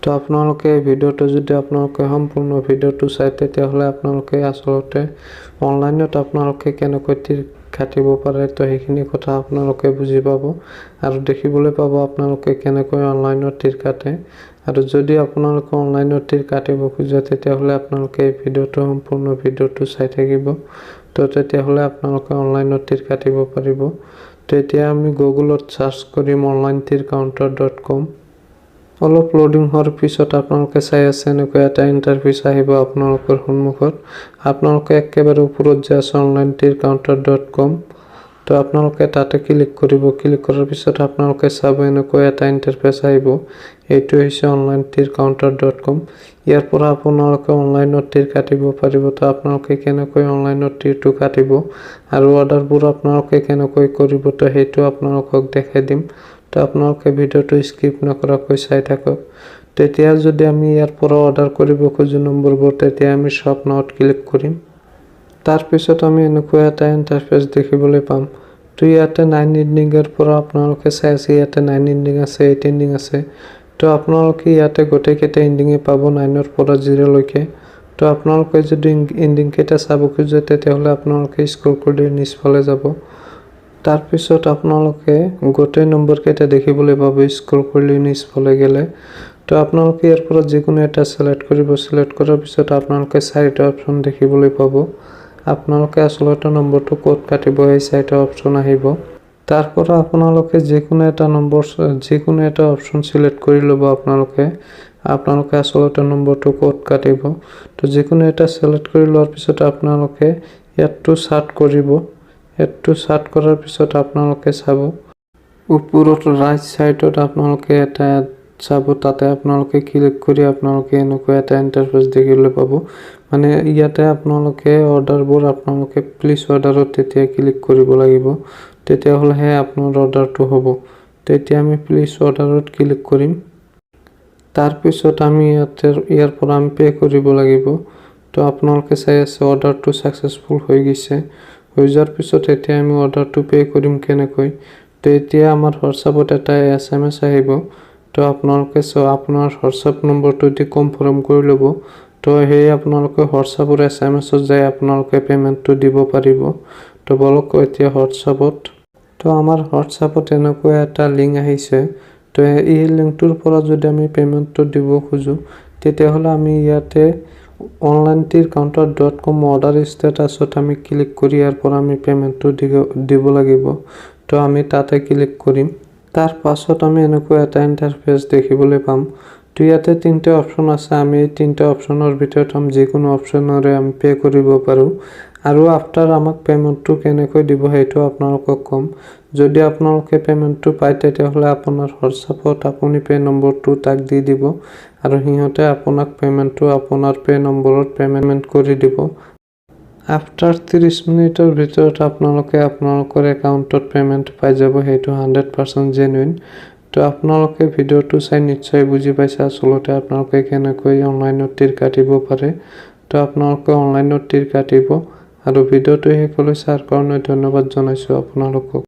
তো আপোনালোকে ভিডিওটো যদি আপোনালোকে সম্পূৰ্ণ ভিডিওটো চাই তেতিয়াহ'লে আপোনালোকে আসলতে অনলাইনত আপোনালোকে কেনেকৈ তীৰ কাটিব পাৰে তো সেইখিনি কথা আপোনালোকে বুজি পাব আৰু দেখিবলৈ পাব আপোনালোকে কেনেকৈ অনলাইনত তীৰ কাটে আৰু যদি আপোনালোকে অনলাইনত তীৰ কাটিব খোজে তেতিয়াহ'লে আপোনালোকে এই ভিডিওটো সম্পূৰ্ণ ভিডিওটো চাই থাকিব তো তেতিয়াহ'লে আপোনালোকে অনলাইনত তীৰ কাটিব পাৰিব। তো এতিয়া আমি গুগলত সাৰ্চ কৰিম onlinetircounter.com। অলপ লোডিং হোৱাৰ পিছত আপোনালোকে চাই আছে এনেকৈ এটা ইণ্টাৰফেচ আহিব আপোনালোকৰ সন্মুখত। আপোনালোকে একেবাৰে ওপৰত যে আছে onlinetircounter.com তো আপোনালোকে তাতে ক্লিক কৰিব। ক্লিক কৰাৰ পিছত আপোনালোকে চাব এনেকৈ এটা ইণ্টাৰফেচ আহিব। এইটো হৈছে onlinetircounter.com। ইয়াৰ পৰা আপোনালোকে অনলাইনত তীৰ কাটিব পাৰিব। তো আপোনালোকে কেনেকৈ অনলাইনত তীৰটো কাটিব আৰু অৰ্ডাৰবোৰ আপোনালোকে কেনেকৈ কৰিব তো সেইটো আপোনালোকক দেখাই দিম। তো আপোনালোকে ভিডিওটো স্কিপ নকৰাকৈ চাই থাকক। তেতিয়া যদি আমি ইয়াৰ পৰা অৰ্ডাৰ কৰিব খোজো নম্বৰবোৰ তেতিয়া আমি শপ নাওত ক্লিক কৰিম। তাৰ পিছত আমি এনেকৈ এটা ইণ্টাৰফেচ দেখিবলৈ পাম। তো ইয়াতে 9 এণ্ডিঙৰ পৰা আপোনালোকে চাই আছে ইয়াতে 9 এণ্ডিং আছে 8 এণ্ডিং আছে। তো আপোনালোকে ইয়াতে গোটেইকেইটা এণ্ডিঙে পাব 9ৰ পৰা 0 লৈকে। তো আপোনালোকে যদি এণ্ডিং কেইটা চাব খোজে তেতিয়াহ'লে আপোনালোকে স্ক্ৰল কৰি নিচফালে যাব। তাৰ পিছত আপোনালোকে গোটেই নম্বৰ কেইটা দেখিবলৈ পাব স্ক্ৰল কৰি নিচফালে গ'লে। তো আপোনালোকে ইয়াৰ পৰা যিকোনো এটা সিলেক্ট কৰিব। সিলেক্ট কৰাৰ পিছত আপোনালোকে 4টা অপচন দেখিবলৈ পাব। আপোনালোকে আসলতে নম্বৰটো ক'ত কাটিব এই 4টা অপচন আহিব। তাৰ পৰা আপোনালোকে যিকোনো এটা অপচন সিলেক্ট কৰি ল'ব। আপোনালোকে আসলতে নম্বৰটো ক'ত কাটিব তো যিকোনো এটা সিলেক্ট কৰি লোৱাৰ পিছত আপোনালোকে ইয়াতটো সাৰ্চ কৰিব। এডটো সাৰ্চ কৰাৰ পিছত আপোনালোকে চাব ওপৰত ৰাইট সাইডত আপোনালোকে এটা চাব তাতে আপোনালোকে ক্লিক কৰি আপোনালোকে এনেকৈ এটা ইণ্টাৰফেচ দেখিবলৈ পাব। মানে ইয়াতে আপোনালোকে অৰ্ডাৰবোৰ আপোনালোকে প্লিজ অৰ্ডাৰত তেতিয়া ক্লিক কৰিব লাগিব তেতিয়াহ'লেহে আপোনাৰ অৰ্ডাৰটো হ'ব। তেতিয়া আমি প্লিজ অৰ্ডাৰত ক্লিক কৰিম। তাৰ পিছত আমি ইয়াৰ পৰা আমি পে কৰিব লাগিব। তো আপোনালোকে চাই আছে অৰ্ডাৰটো সাকসেসফুল হৈ গৈছে। হৈ যোৱাৰ পিছত এতিয়া আমি অৰ্ডাৰটো পে কৰিম কেনেকৈ তো এতিয়া আমাৰ হোৱাটছআপত এটা SMS আহিব। তো আপোনালোকে আপোনাৰ হোৱাটছআপ নম্বৰটো দি কনফাৰ্ম কৰি ল'ব। তো সেই আপোনালোকে হোৱাটছআপৰ SMS-ত যাই আপোনালোকে পেমেন্টটো দিব পাৰিব। তো বলক এতিয়া হোৱাটছআপত তো আমাৰ হোৱাটছআপত এনেকৈ এটা লিংক আহিছে। তো এই লিংকটোৰ পৰা যদি আমি পেমেন্টটো দিব খোজো তেতিয়াহ'লে আমি ইয়াতে onlinetircounter.com অৰ্ডাৰ ষ্টেটাছত আমি ক্লিক কৰি ইয়াৰ পৰা আমি পেমেন্টটো দিব লাগিব। তো আমি তাতে ক্লিক কৰিম। তাৰ পাছত আমি এনেকৈ এটা ইণ্টাৰফেচ দেখিবলৈ পাম। তো ইয়াতে 3টা অপচন আছে। আমি এই 3টা অপচনৰ ভিতৰত যিকোনো অপচনৰে আমি পে কৰিব পাৰোঁ আৰু আফটাৰ আমাক পেমেন্টটো কেনেকৈ দিব সেইটো আপোনালোকক কম। যদি আপোনালোকে পেমেন্টটো পায় তেতিয়াহ'লে আপোনাৰ হোৱাটছআপত আপুনি পে নম্বৰটো তাক দি দিব আৰু সিহঁতে আপোনাক পেমেন্টটো আপোনাৰ পে নম্বৰত পেমেন্ট কৰি দিব। আফটাৰ 30 মিনিটৰ ভিতৰত আপোনালোকে আপোনালোকৰ একাউণ্টত পেমেন্ট পাই যাব। সেইটো 100% জেনুইন। তো আপোনালোকে ভিডিওটো চাই নিশ্চয় বুজি পাইছে আসলতে আপোনালোকে কেনেকৈ অনলাইনত তীৰ কাটিব পাৰে। তো আপোনালোকে অনলাইনত তীৰ কাটিব আৰু ভিডিওটো শেষলৈ চাৰ কাৰণে ধন্যবাদ জনাইছোঁ আপোনালোকক।